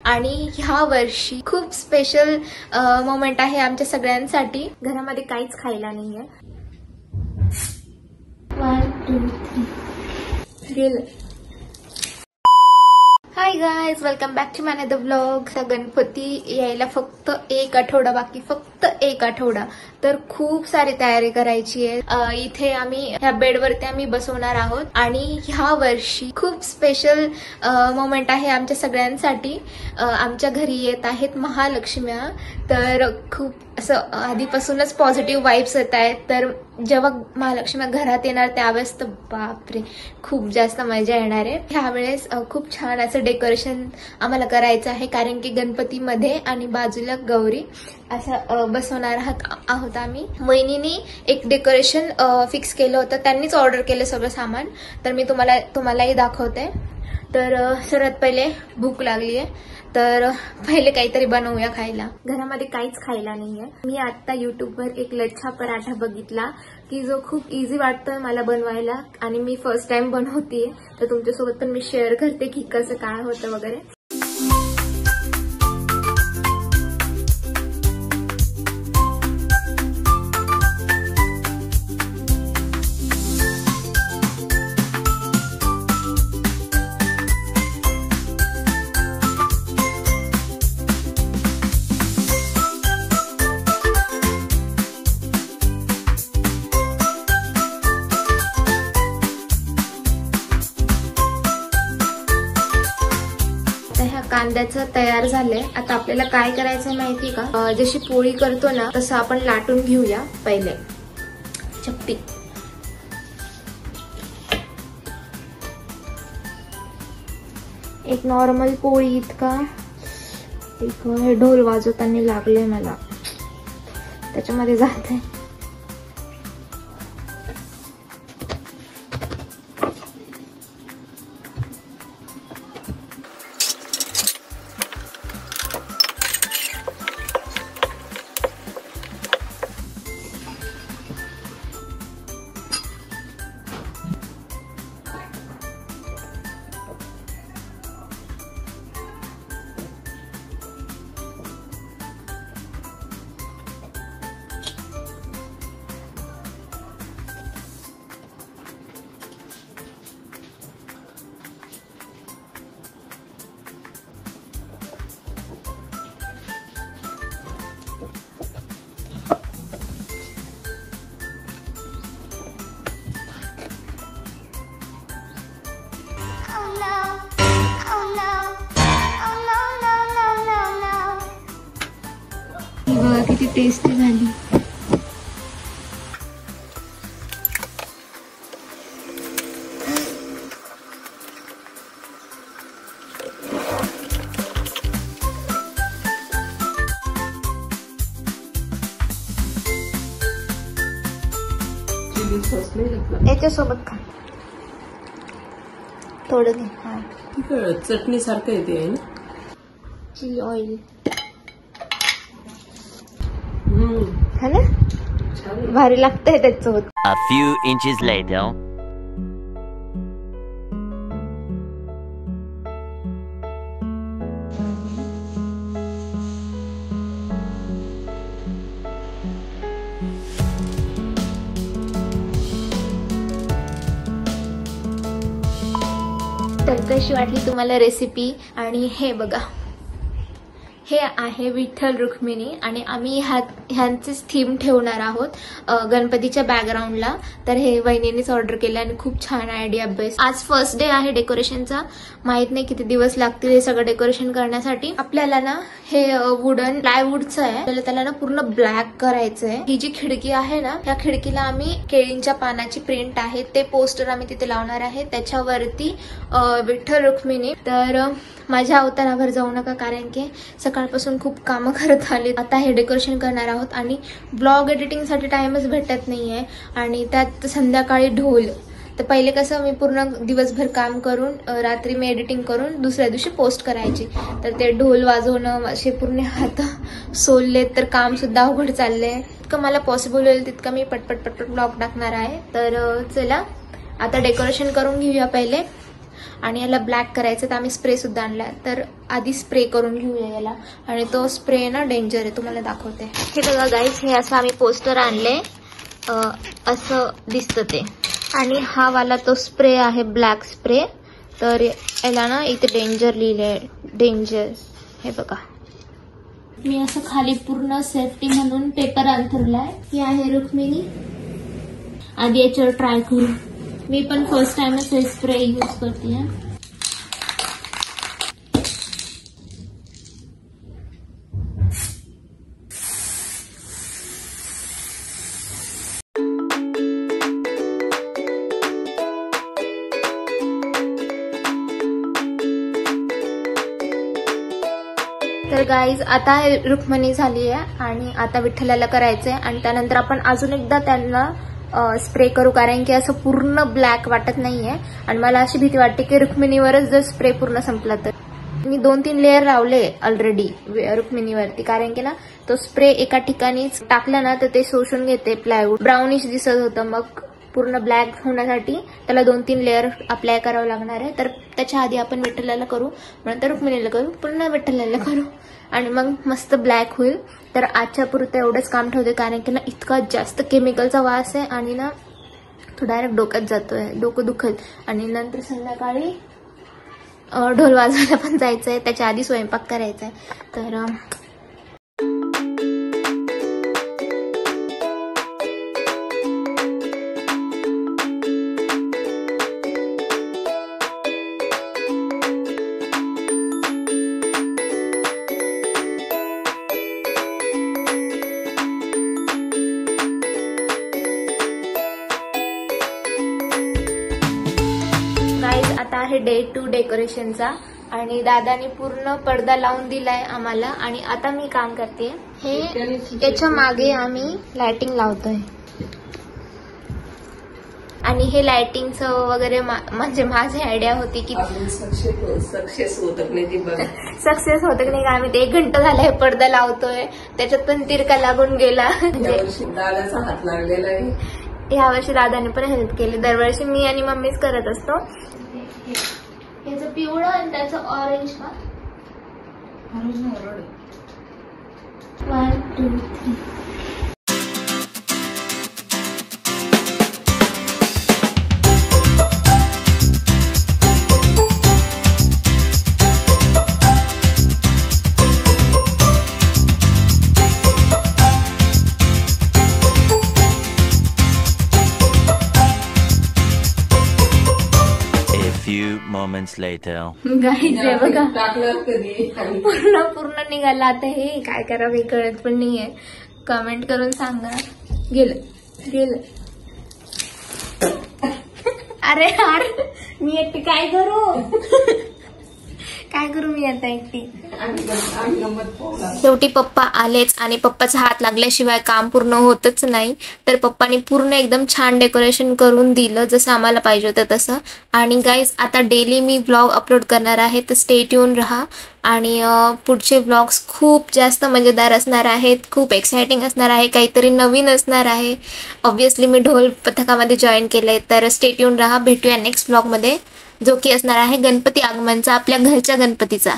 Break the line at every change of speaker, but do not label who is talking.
आणि ह्या वर्षी खूप स्पेशल मोमेंट आहे आमच्या सगळ्यांसाठी। घरामध्ये काहीच खायला नाहीये। 1 2 3 गेलं। Hi guys, welcome back to my another vlog. Ganpati यायला फक्त 1 आठवडा बाकी, फक्त 1 आठवडा। तर खूप सारी तयारी करायची आहे। इथे आम्ही ह्या बेडवरती आम्ही बसवणार आहोत आणि ह्या वर्षी खूप स्पेशल मोमेंट आहे आमच्या सगळ्यांसाठी। आमच्या घरी येत आहेत महालक्ष्म्या। तर खूप असं आधीपासूनच पॉझिटिव्ह वाइब्स येत आहेत। तर जेव्हा महालक्ष्म्या घरात येणार त्यावेळेस तर बापरे खूप जास्त मजा येणार आहे। ह्यावेळेस खूप छान असं डेकोरेशन आम्हाला करायचं आहे, कारण की गणपतीमध्ये आणि बाजूला गौरी असं बसवणार आहोत आम्ही। वहिनीने एक डेकोरेशन फिक्स केलं होतं, त्यांनीच ऑर्डर केलं सगळं सामान। तर मी तुम्हालाही दाखवते। तर सर्वात पहिले भूक लागली आहे, तर पहिले काहीतरी बनवूया खायला। घरामध्ये काहीच खायला नाहीये। मी आता युट्यूबवर एक लच्छा पराठा बघितला की जो खूप इझी वाटतोय मला बनवायला आणि मी फर्स्ट टाइम बनवतेय। तर तुमच्यासोबत पण मी शेअर करते की कसं काय होतं वगैरे। कांद्याचं तयार झालंय। आता आपल्याला काय करायचं माहिती का, जशी पोळी करतो ना तसं आपण लाटून घेऊया पहिले चपटी। एक नॉर्मल पोळी इतका एक हे ढोल वाजवताना लागले मला, त्याच्यामध्ये जाते। किती टेस्टी झाली। याच्यासोबत खा थोडं घे। हा
चटणी सारखं येते ना,
चिली ऑइल है ना, भारी लागतंय त्याच्यासोबत।
A few inches later.
तर कशी वाटली तुम्हाला रेसिपी? आणि हे बघा, हे आहे विठ्ठल रुक्मिणी आणि आम्ही ह्यांचीच थीम ठेवणार आहोत गणपतीच्या बॅकग्राऊंडला। तर हे वहिनीनेच ऑर्डर केलं आणि खूप छान आयडिया बेस्ट। आज फर्स्ट डे आहे डेकोरेशनचा, माहित नाही किती दिवस लागतील हे सगळं डेकोरेशन करण्यासाठी। आपल्याला ना हे वुडन प्लायवूडचं आहे, आपल्याला त्याला ना पूर्ण ब्लॅक करायचंय। ही जी खिडकी आहे ना, त्या खिडकीला आम्ही केळींच्या पानाची प्रिंट आहे ते पोस्टर आम्ही तिथे लावणार आहे, त्याच्यावरती विठ्ठल रुक्मिणी। तर माझ्या अवतारावर जाऊ नका, कारण की सकाळपासून खूप कामं करत आली। आता हे डेकोरेशन करणार आहोत आणि ब्लॉग एडिटिंगसाठी टाइमच भेटत नाहीये आणि त्यात संध्याकाळी ढोल। तर पहिले कसं मी पूर्ण दिवसभर काम करून रात्री मी एडिटिंग करून दुसऱ्या दिवशी पोस्ट करायची, तर ते ढोल वाजवणं असे पूर्ण हात सोलले, तर काम सुद्धा अवघड चाललंय। इतकं मला पॉसिबल होईल तितकं मी पटपट ब्लॉग टाकणार आहे। तर चला आता डेकोरेशन करून घेऊया पहिले आणि याला ब्लॅक करायचं तर आम्ही स्प्रे सुद्धा आणला. तर आधी स्प्रे करून घेऊया याला. आणि तो स्प्रे ना डेंजर आहे, तुम्हाला दाखवते. हे बघा गाईज, हे असं आम्ही पोस्टर आणले, असं दिसतं ते. आणि हा वाला तो स्प्रे आहे, ब्लॅक स्प्रे. तर याला ना इथे डेंजर लिहिलंय, डेंजर. हे बघा, मी असं खाली पूर्ण सेफ्टी म्हणून पेपर अंथरलाय. ही आहे रुक्मिणी. आधी याच्यावर ट्राय करू. मी पण फर्स्ट टाइमच हे स्प्रे यूज करते. तर गाईज, आता रुक्मिणी झाली आहे आणि आता विठ्ठलाला करायचंय. आणि त्यानंतर आपण अजून एकदा त्यांना स्प्रे करू, कारण की असं पूर्ण ब्लॅक वाटत नाहीये. आणि मला अशी भीती वाटते की रुक्मिणीवरच जर स्प्रे पूर्ण संपला तर. मी 2-3 लेअर लावले ऑलरेडी रुक्मिणीवरती, कारण की ना तो स्प्रे एका ठिकाणीच टाकला ना तर ते शोषून घेते प्लायवूड. ब्राउनिश दिसत होतं, मग पूर्ण ब्लॅक होण्यासाठी त्याला 2-3 लेअर अप्लाय करावं लागणार आहे. तर त्याच्या आधी आपण विठ्ठलाला करू, नंतर रुक्मिणीला करू, पुन्हा विठ्ठलाला करू, आणि मग मस्त ब्लॅक होईल. तर आजच्या पुरतं एवढंच काम ठेवते, कारण की ना इतका जास्त केमिकलचा वास आहे आणि ना तो डायरेक्ट डोक्यात जातोय, डोकं दुखेल. आणि नंतर संध्याकाळी ढोल वाजवायला पण जायचंय, त्याच्या आधी स्वयंपाक करायचाय. तर आता आहे डे 2 डेकोरेशनचा. आणि दादाने पूर्ण पडदा लावून दिलाय आम्हाला. आणि आता मी काम करते, हे याच्या मागे आम्ही लाइटिंग लावतोय. आणि हे लाइटिंगचं वगैरे म्हणजे माझी आयडिया होती की
सक्सेस होत नाही
सक्सेस होतं की नाही काय माहिती. 1 घंटा झाला हे पडदा लावतोय, त्याच्यात पण तिरका लागून गेला.
दादाचा हात लागलेला आहे.
यावर्षी दादाने पण हेल्प केली. दरवर्षी मी आणि मम्मीच करत असतो. याचं पिवळं आणि त्याचं ऑरेंज का. 1 2 3.
moments later.
गाईज हे बघा,
टाकलं कधी
पूर्ण निघाला. आता हे काय करावं हे कळत पण नाहीये. कमेंट करून सांगा. गेलं अरे यार, मी एकटी काय करू मी आता एकटी. शेवटी पप्पा आलेच आणि पप्पाचा हात लागल्याशिवाय काम पूर्ण होतच नाही. तर पप्पानी पूर्ण एकदम छान डेकोरेशन करून दिलं, जसं आम्हाला पाहिजे होतं तसं. आणि गाईज, आता डेली मी व्लॉग अपलोड करणार आहे, तर स्टे ट्यून रहा. आणि पुढचे व्लॉग्स खूप जास्त मजेदार असणार आहेत, खूप एक्साइटिंग असणार आहे, काहीतरी नवीन असणार आहे. ऑब्व्हियसली मी ढोल पथकामध्ये जॉईन केलंय. तर स्टे ट्यून रहा. भेटूया नेक्स्ट व्लॉगमध्ये, जो की असणार आहे गणपती आगमनचा, आपल्या घरच्या गणपतीचा.